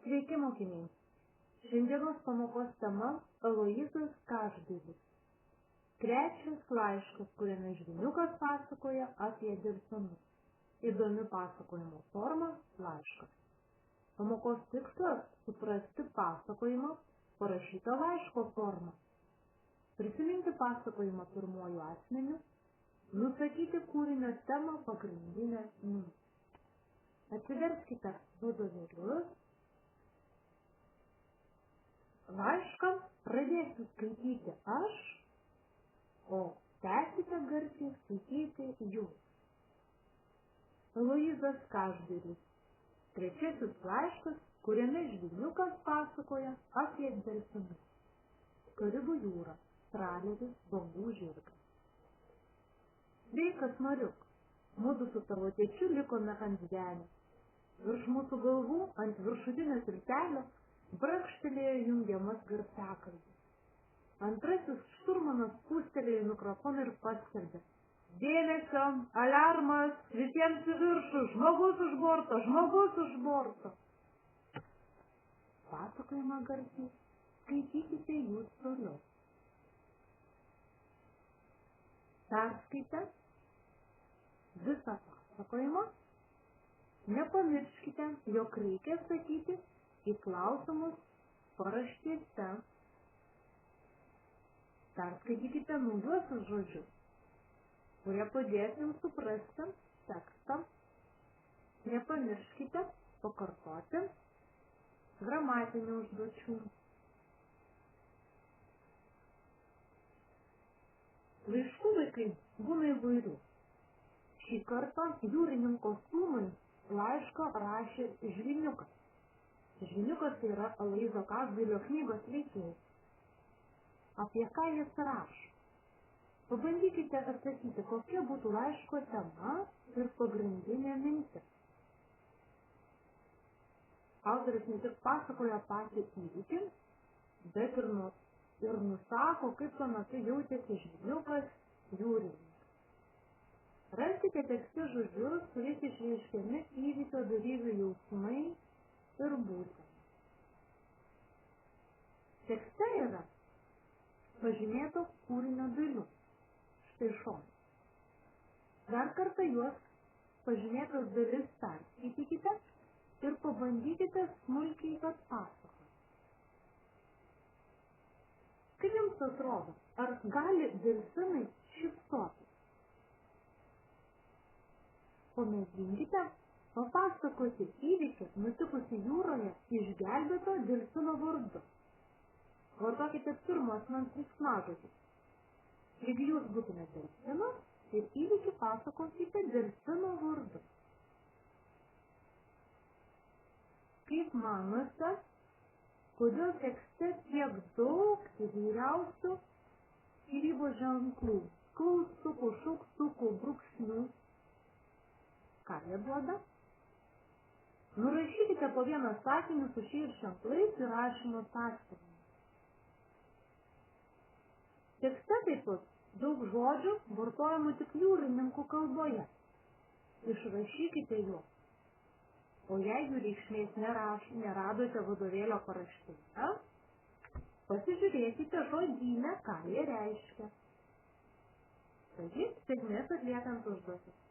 Sveiki, mokiniai. Šiandienos pamokos tema Aloyzas Každalis. Trečias laiškas, kuriame Žviniukas pasakoja apie delfinus. Įdomi pasakojimo forma – laiškas. Pamokos tikslas – suprasti pasakojimą, parašytą laiško formą. Prisiminti pasakojimą pirmuoju asmeniu, nusakyti kūrinio temą pagrindinę mintį. Atsiverskite vadovėlius. Laišką pradėsiu skaityti aš, o tęsite garsiai skaityti jūs. Aloyzas Každalis. Trečiasis laiškas, kuriame Žviniukas pasakoja apie delfinus. Karibų jūra, traleris, bangų žirgas. Sveikas, Mariuk, mudu su tavo tėčiu likome ant žemės. Virš mūsų galvų, ant viršutinio tiltelio, brakštelėjo jungiamas garsiakalbis. Antrasis šturmanas spūstelėjo mikrofoną ir paskelbė: Dėmesio, aliarmas, visiems į viršų, žmogus už borto, žmogus už borto. Pasakojimą garsiai skaitykite jūs toliau. Perskaitę visą pasakojimą, nepamirškite, jog reikia sakyti į klausimus paraštėse. Perskaitykite naujuosius žodžius, kurie padės jums suprasti tekstą. Nepamirškite pakartoti gramatinių užduočių. Laiškų vaikai būna įvairių. Šį kartą jūrininko sūnui laišką rašė Žviniukas. Žviniukas tai yra Aloyzo Každalio knygos veikėjas. Apie ką jis rašo? Pabandykite atsakyti, kokia būtų laiško tema ir pagrindinė mintis. Autorius ne tik pasakoja patį įvykį, bet ir nusako, kaip tuo metu jautėsi Žviniukas jūrininkas. Raskite tekste žodžius, kuriais išreiškiami įvykio dalyvių jausmai ir būsena. Tekste yra pažymėto kūrinio dalių. Štai šonas. Dar kartą juos pažymėtos dalis perskaitykite ir pabandykite smulkiai atpasakoti. Kaip jums atrodo, ar gali delfinai šypsotis? Pamėginkite papasakoti įvykį nutikusi jūroje išgelbėto delfino vardu. Vartokite pirmo asmens veiksmažodį. Jeigu jūs būtumėte delfinas, ir įvykį pasakokite delfino vardu. Kaip manote, kodėl tekste tiek daug įvairiausių skyrybos ženklų, klaustukų, šauktukų, brūkšnių? Ką jie duoda? Nurašykite po vieną sakinį su šiais ženklais ir rašymo sąskyrą. Tekste taip pat daug žodžių vartojamų tik jūrininkų kalboje. Išrašykite juos. O jeigu reikšmės neradote vadovėlio paraštėje, pasižiūrėkite žodyne, ką jie reiškia. Taigi, sėkmės atliekant užduotis.